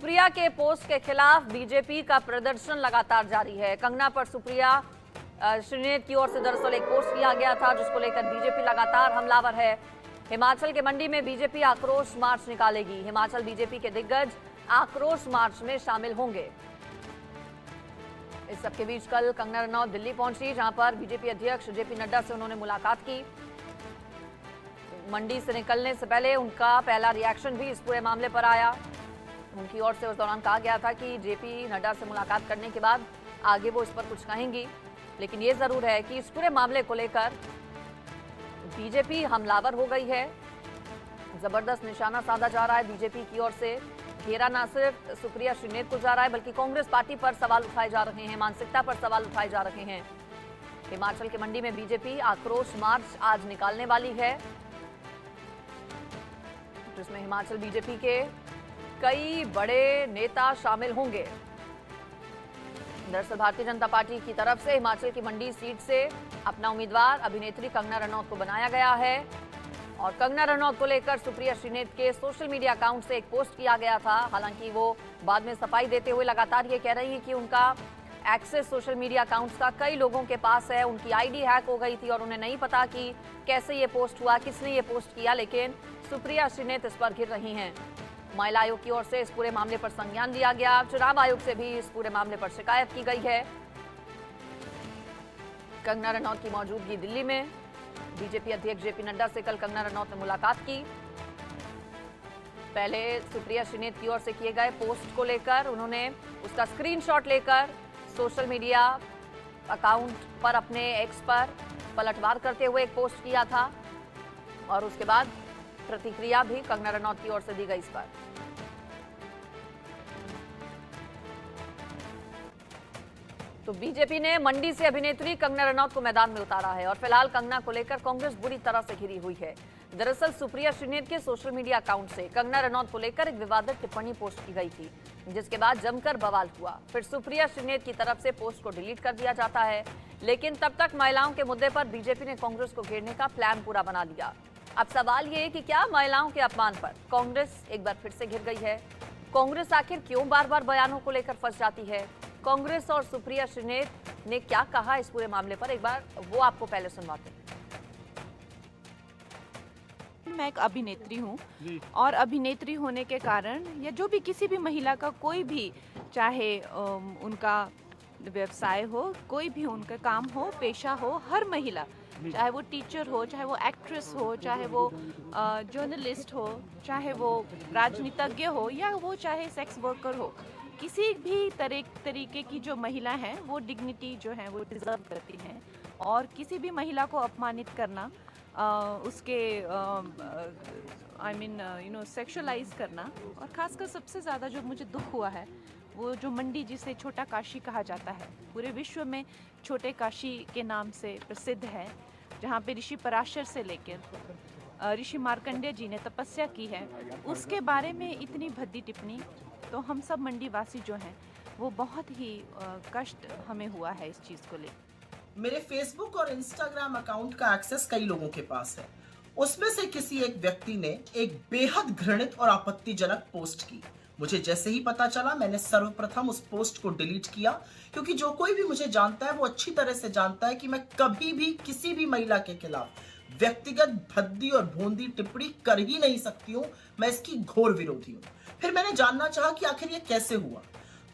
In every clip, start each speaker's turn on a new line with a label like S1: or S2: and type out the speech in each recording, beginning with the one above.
S1: सुप्रिया के पोस्ट के खिलाफ बीजेपी का प्रदर्शन लगातार जारी है। कंगना पर सुप्रिया श्रीनेत की ओर से दरअसल एक पोस्ट किया गया था, जिसको लेकर बीजेपी लगातार हमलावर है। हिमाचल के मंडी में बीजेपी आक्रोश मार्च निकालेगी। हिमाचल बीजेपी के दिग्गज आक्रोश मार्च में शामिल होंगे। इस सबके बीच कल कंगना रनौत दिल्ली पहुंची, जहां पर बीजेपी अध्यक्ष जेपी नड्डा से उन्होंने मुलाकात की। मंडी से निकलने से पहले उनका पहला रिएक्शन भी इस पूरे मामले पर आया। उनकी ओर से उस दौरान कहा गया था कि जेपी नड्डा से मुलाकात करने के बाद आगे वो इस पर कुछ कहेंगी, लेकिन ये जरूर है कि इस पूरे मामले को लेकर बीजेपी हमलावर हो गई है। जबरदस्त निशाना साधा जा रहा है बीजेपी की ओर से। घेरा न सिर्फ सुप्रिया श्रीनेत को जा रहा है, बल्कि कांग्रेस पार्टी पर सवाल उठाए जा रहे हैं, मानसिकता पर सवाल उठाए जा रहे हैं। हिमाचल के मंडी में बीजेपी आक्रोश मार्च आज निकालने वाली है, जिसमें हिमाचल बीजेपी के कई बड़े नेता शामिल होंगे। दरअसल भारतीय जनता पार्टी की तरफ से हिमाचल की मंडी सीट से अपना उम्मीदवार अभिनेत्री कंगना रनौत को बनाया गया है, और कंगना रनौत को लेकर सुप्रिया श्रीनेत के सोशल मीडिया अकाउंट से एक पोस्ट किया गया था। हालांकि वो बाद में सफाई देते हुए लगातार ये कह रही है कि उनका एक्सेस सोशल मीडिया अकाउंट्स का कई लोगों के पास है, उनकी आईडी हैक हो गई थी और उन्हें नहीं पता कि कैसे ये पोस्ट हुआ, किसने ये पोस्ट किया। लेकिन सुप्रिया श्रीनेत इस पर घिर रही हैं। महिला आयोग की ओर से इस पूरे मामले पर संज्ञान लिया गया। चुनाव आयोग से भी इस पूरे मामले पर शिकायत की गई है। कंगना रनौत की मौजूदगी दिल्ली में। बीजेपी अध्यक्ष जेपी नड्डा से कल कंगना रनौत ने मुलाकात की। पहले सुप्रिया श्रीनेत की ओर से किए गए पोस्ट को लेकर उन्होंने उसका स्क्रीनशॉट लेकर सोशल मीडिया अकाउंट पर अपने एक्स पर पलटवार करते हुए एक पोस्ट किया था, और उसके बाद प्रतिक्रिया भी कंगना रनौत की ओर से दी गई इस पर। तो बीजेपी ने मंडी से अभिनेत्री कंगना रनौत को मैदान में उतारा है, और फिलहाल कंगना को लेकर कांग्रेस बुरी तरह से घिरी हुई है। दरअसल सुप्रिया श्रीनेत के सोशल मीडिया अकाउंट से कंगना रनौत को लेकर एक विवादित टिप्पणी पोस्ट की गई थी, जिसके बाद जमकर बवाल हुआ। फिर सुप्रिया श्रीनेत की तरफ से पोस्ट को डिलीट कर दिया जाता है, लेकिन तब तक महिलाओं के मुद्दे पर बीजेपी ने कांग्रेस को घेरने का प्लान पूरा बना लिया। अब सवाल ये है कि क्या महिलाओं के अपमान पर कांग्रेस एक बार फिर से घिर गई है? कांग्रेस आखिर क्यों बार बार बयानों को लेकर फंस जाती है? कांग्रेस और सुप्रिया श्रीनेत ने क्या कहा इस पूरे मामले पर, एक बार वो आपको पहले सुनवाते हैं।
S2: मैं एक अभिनेत्री हूँ, और अभिनेत्री होने के कारण या जो भी किसी भी महिला का कोई भी, चाहे उनका व्यवसाय हो, कोई भी उनका काम हो, पेशा हो, हर महिला, चाहे वो टीचर हो, चाहे वो एक्ट्रेस हो, चाहे वो जर्नलिस्ट हो, चाहे वो राजनीतिज्ञ हो, या वो चाहे सेक्स वर्कर हो, किसी भी तरीके की जो महिला है वो डिग्निटी जो है वो डिजर्व करती हैं। और किसी भी महिला को अपमानित करना, उसके सेक्सुअलाइज करना, और खासकर सबसे ज़्यादा जो मुझे दुख हुआ है वो जो मंडी, जिसे छोटा काशी कहा जाता है, पूरे विश्व में छोटे काशी के नाम से प्रसिद्ध है, जहाँ पे ऋषि पराशर से लेकर ऋषि मार्कंडेय जी ने तपस्या की है, उसके बारे में इतनी भद्दी टिप्पणी, तो हम सब मंडी वासी जो हैं वो बहुत ही कष्ट हमें हुआ है इस चीज़ को लेकर।
S3: मेरे फेसबुक और इंस्टाग्राम अकाउंट का एक्सेस कई लोगों के पास है। उसमें से किसी एक व्यक्ति ने एक बेहद घृणित और आपत्तिजनक पोस्ट की। मुझे जैसे ही पता चला, मैंने सर्वप्रथम उस पोस्ट को डिलीट किया, क्योंकि जो कोई भी मुझे जानता है वो अच्छी तरह से जानता है कि मैं कभी भी किसी भी महिला के खिलाफ व्यक्तिगत भद्दी और भोंदी टिप्पणी कर ही नहीं सकती हूँ। मैं इसकी घोर विरोधी हूँ। फिर मैंने जानना चाहा कि आखिर ये कैसे हुआ।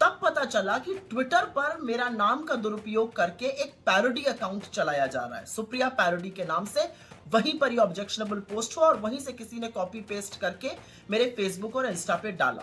S3: तब पता चला कि ट्विटर पर मेरा नाम का दुरुपयोग करके एक पैरोडी अकाउंट चलाया जा रहा है, सुप्रिया पैरोडी के नाम से। वहीं पर ये ऑब्जेक्शनेबल पोस्ट हुआ, और वहीं से किसी ने कॉपी पेस्ट करके मेरे फेसबुक और इंस्टा पे डाला।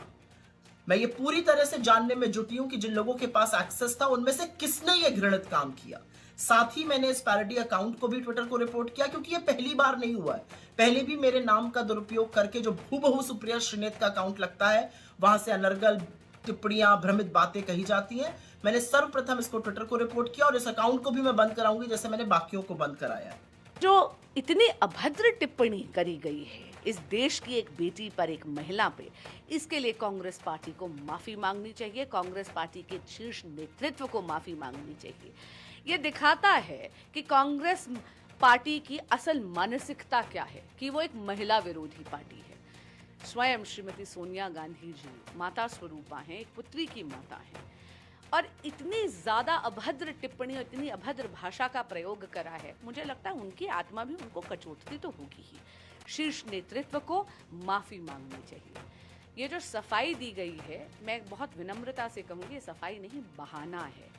S3: मैं ये पूरी तरह से जानने में जुटी हूं कि जिन लोगों के पास एक्सेस था उनमें से किसने ये घृणित काम किया। साथ ही मैंने इस पैरोडी अकाउंट को भी ट्विटर को रिपोर्ट किया, क्योंकि ये पहली बार नहीं हुआ है। पहले भी मेरे नाम का दुरुपयोग करके जो हूबहू सुप्रिया श्रीनेत का अकाउंट लगता है, वहां से अनर्गल टिप्पणियां, भ्रमित बातें कही जाती हैं। मैंने सर्वप्रथम इसको ट्विटर को रिपोर्ट किया, और इस अकाउंट को भी मैं बंद कराऊंगी, जैसे मैंने बाकियों को बंद कराया।
S4: जो इतनी अभद्र टिप्पणी करी गई है इस देश की एक बेटी पर, एक महिला पे, इसके लिए कांग्रेस पार्टी को माफी मांगनी चाहिए। कांग्रेस पार्टी के शीर्ष नेतृत्व को माफी मांगनी चाहिए। ये दिखाता है कि कांग्रेस पार्टी की असल मानसिकता क्या है, कि वो एक महिला विरोधी पार्टी है। स्वयं श्रीमती सोनिया गांधी जी माता स्वरूपा हैं, एक पुत्री की माता हैं, और इतनी ज़्यादा अभद्र टिप्पणी और इतनी अभद्र भाषा का प्रयोग करा है, मुझे लगता है उनकी आत्मा भी उनको कचोटती तो होगी ही। शीर्ष नेतृत्व को माफ़ी मांगनी चाहिए। ये जो सफाई दी गई है, मैं बहुत विनम्रता से कहूँगी, सफाई नहीं, बहाना है।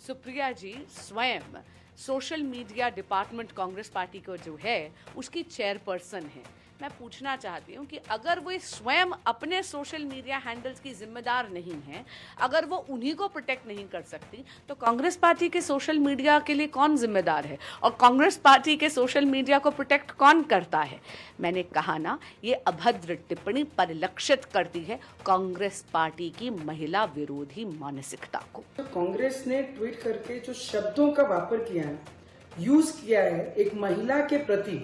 S4: सुप्रिया जी स्वयं social media department Congress party को जो है उसकी चेयरपर्सन है। मैं पूछना चाहती हूँ कि अगर वो स्वयं अपने सोशल मीडिया हैंडल्स की जिम्मेदार नहीं हैं, अगर वो उन्हीं को प्रोटेक्ट नहीं कर सकती, तो कांग्रेस पार्टी के सोशल मीडिया के लिए कौन जिम्मेदार है और कांग्रेस पार्टी के सोशल मीडिया को प्रोटेक्ट कौन करता है? मैंने कहा ना, ये अभद्र टिप्पणी परिलक्षित करती है कांग्रेस पार्टी की महिला विरोधी मानसिकता को।
S5: तो कांग्रेस ने ट्वीट करके जो शब्दों का वापर किया है, यूज किया है एक महिला के प्रति,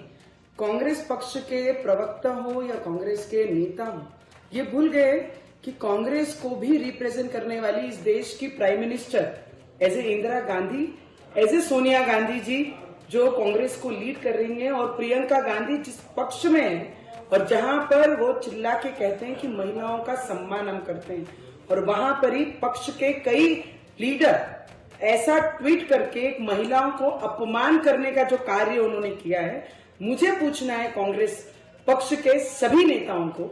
S5: कांग्रेस पक्ष के प्रवक्ता हो या कांग्रेस के नेता हो, ये भूल गए कि कांग्रेस को भी रिप्रेजेंट करने वाली इस देश की prime minister as a Indira Gandhi, as a Sonia Gandhi ji जो कांग्रेस को लीड कर रही हैं, और प्रियंका गांधी जिस पक्ष में है और जहां पर वो चिल्ला के कहते हैं कि महिलाओं का सम्मान हम करते हैं, और वहां पर ही पक्ष के कई लीडर ऐसा ट्वीट करके एक महिलाओं को अपमान करने का जो कार्य उन्होंने किया है, मुझे पूछना है कांग्रेस पक्ष के सभी नेताओं को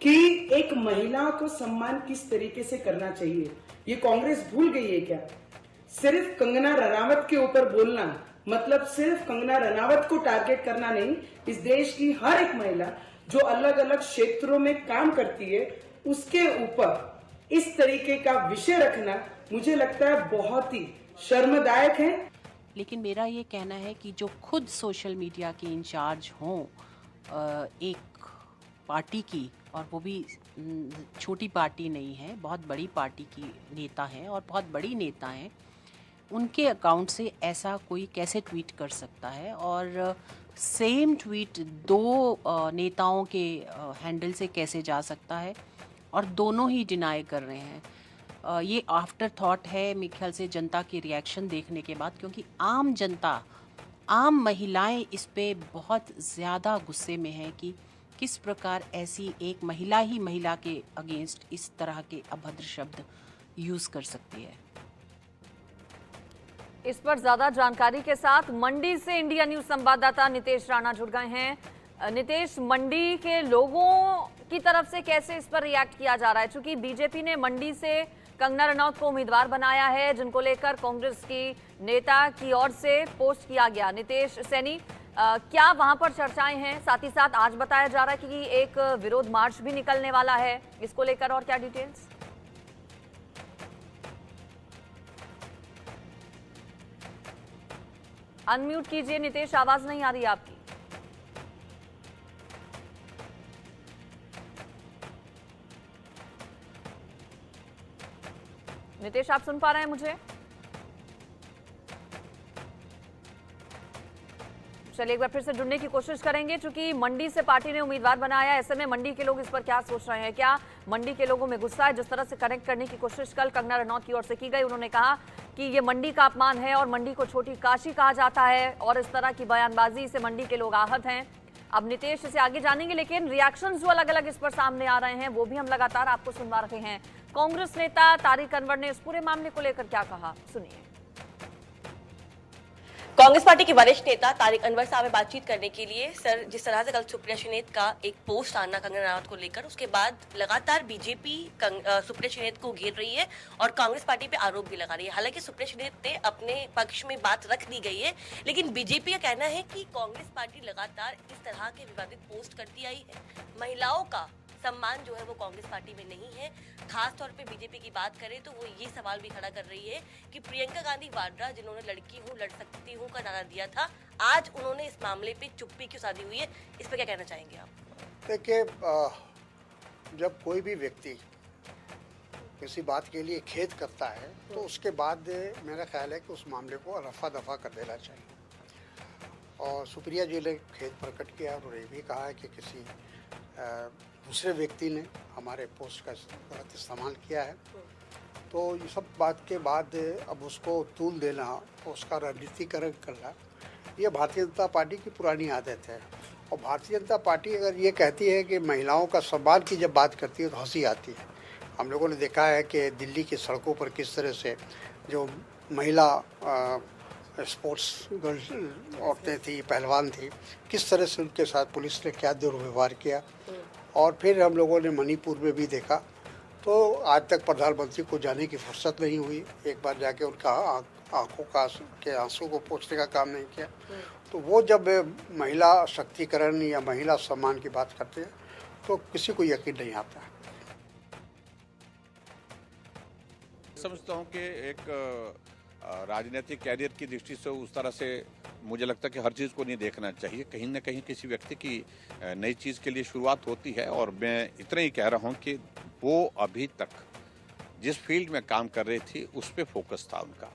S5: कि एक महिला को सम्मान किस तरीके से करना चाहिए। ये कांग्रेस भूल गई है क्या? सिर्फ कंगना रनावत के ऊपर बोलना मतलब सिर्फ कंगना रनावत को टारगेट करना नहीं, इस देश की हर एक महिला जो अलग अलग क्षेत्रों में काम करती है उसके ऊपर इस तरीके का विषय रखना मुझे लगता है बहुत ही शर्मदायक है।
S6: लेकिन मेरा ये कहना है कि जो खुद सोशल मीडिया के इंचार्ज हों एक पार्टी की, और वो भी छोटी पार्टी नहीं है, बहुत बड़ी पार्टी की नेता हैं और बहुत बड़ी नेता हैं, उनके अकाउंट से ऐसा कोई कैसे ट्वीट कर सकता है? और सेम ट्वीट दो नेताओं के हैंडल से कैसे जा सकता है? और दोनों ही डिनाई कर रहे हैं। ये आफ्टर थॉट है मेरे ख्याल से जनता की रिएक्शन देखने के बाद, क्योंकि आम जनता, आम महिलाएं इस पे बहुत ज़्यादा गुस्से में हैं कि किस प्रकार ऐसी एक महिला ही महिला के अगेंस्ट इस तरह के अभद्र शब्द यूज़ कर सकती है।
S1: इस पर ज्यादा जानकारी के साथ मंडी से इंडिया न्यूज संवाददाता नितेश राणा जुड़ गए हैं। नितेश, मंडी के लोगों की तरफ से कैसे इस पर रिएक्ट किया जा रहा है? चूंकि बीजेपी ने मंडी से कंगना रनौत को उम्मीदवार बनाया है, जिनको लेकर कांग्रेस की नेता की ओर से पोस्ट किया गया। नितेश सैनी, क्या वहां पर चर्चाएं हैं? साथ ही साथ आज बताया जा रहा है कि एक विरोध मार्च भी निकलने वाला है, इसको लेकर और क्या डिटेल्स? अनम्यूट कीजिए नितेश, आवाज नहीं आ रही आपकी। नितेश, आप सुन पा रहे हैं मुझे? चलिए एक बार फिर से जुड़ने की कोशिश करेंगे। चूंकि मंडी से पार्टी ने उम्मीदवार बनाया, ऐसे में मंडी के लोग इस पर क्या सोच रहे हैं? क्या मंडी के लोगों में गुस्सा है? जिस तरह से कनेक्ट करने की कोशिश कल कंगना रनौत की ओर से की गई, उन्होंने कहा कि ये मंडी का अपमान है और मंडी को छोटी काशी कहा जाता है, और इस तरह की बयानबाजी से मंडी के लोग आहत हैं। अब नितेश इसे आगे जानेंगे, लेकिन रिएक्शंस जो अलग अलग इस पर सामने आ रहे हैं वो भी हम लगातार आपको सुनवा रहे हैं। कांग्रेस नेता तारिक अनवर ने इस पूरे मामले को लेकर क्या कहा, सुनिए।
S7: कांग्रेस पार्टी के वरिष्ठ नेता तारिक अनवर साहब से बातचीत करने के लिए सर, जिस तरह से कल सुप्रिया श्रीनेत का एक पोस्ट आना कंगना रनौत को लेकर, उसके बाद लगातार बीजेपी सुप्रिया श्रीनेत को घेर रही है और कांग्रेस पार्टी पे आरोप भी लगा रही है। हालांकि सुप्रिया श्रीनेत ने अपने पक्ष में बात रख दी गई है, लेकिन बीजेपी का कहना है कि कांग्रेस पार्टी लगातार इस तरह के विवादित पोस्ट करती आई है। महिलाओं का सम्मान जो है वो कांग्रेस पार्टी में नहीं है। खास तौर पे बीजेपी की बात करें तो वो ये सवाल भी खड़ा कर रही है कि प्रियंका गांधी वाड्रा, जिन्होंने लड़की हूँ लड़ सकती हूँ का नारा दिया था, आज उन्होंने इस मामले पे चुप्पी क्यों साधी हुई है? इस पर क्या कहना चाहेंगे आप?
S8: देखिए, जब कोई भी व्यक्ति किसी बात के लिए खेद करता है तो उसके बाद मेरा ख्याल है कि उस मामले को रफा दफा कर देना चाहिए। और सुप्रिया जी ने खेद प्रकट किया और ये भी कहा है कि किसी दूसरे व्यक्ति ने हमारे पोस्ट का गलत इस्तेमाल किया है। तो ये सब बात के बाद अब उसको तूल देना, उसका राजनीतिकरण करना, ये भारतीय जनता पार्टी की पुरानी आदत है। और भारतीय जनता पार्टी अगर ये कहती है कि महिलाओं का सम्मान की जब बात करती है तो हंसी आती है। हम लोगों ने देखा है कि दिल्ली की सड़कों पर किस तरह से जो महिला स्पोर्ट्स गर्ल्स औरतें थी, पहलवान थी, किस तरह से उनके साथ पुलिस ने क्या दुर्व्यवहार किया। और फिर हम लोगों ने मणिपुर में भी देखा, तो आज तक प्रधानमंत्री को जाने की फुर्सत नहीं हुई, एक बार जाके उनका आंखों के आंसू को पोंछने का काम नहीं किया। तो वो जब महिला शक्तिकरण या महिला सम्मान की बात करते हैं तो किसी को यकीन नहीं आता।
S9: समझता हूँ कि एक राजनीतिक कैरियर की दृष्टि से उस तरह से मुझे लगता है कि हर चीज़ को नहीं देखना चाहिए। कहीं ना कहीं किसी व्यक्ति की नई चीज़ के लिए शुरुआत होती है, और मैं इतना ही कह रहा हूँ कि वो अभी तक जिस फील्ड में काम कर रही थी उस पर फोकस था उनका।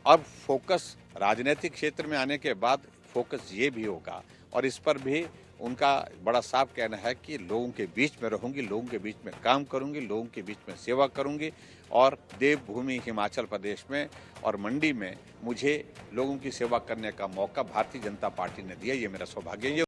S9: अब फोकस राजनीतिक क्षेत्र में आने के बाद फोकस ये भी होगा, और इस पर भी उनका बड़ा साफ कहना है कि लोगों के बीच में रहूंगी, लोगों के बीच में काम करूंगी, लोगों के बीच में सेवा करूंगी। और देवभूमि हिमाचल प्रदेश में और मंडी में मुझे लोगों की सेवा करने का मौका भारतीय जनता पार्टी ने दिया, ये मेरा सौभाग्य है।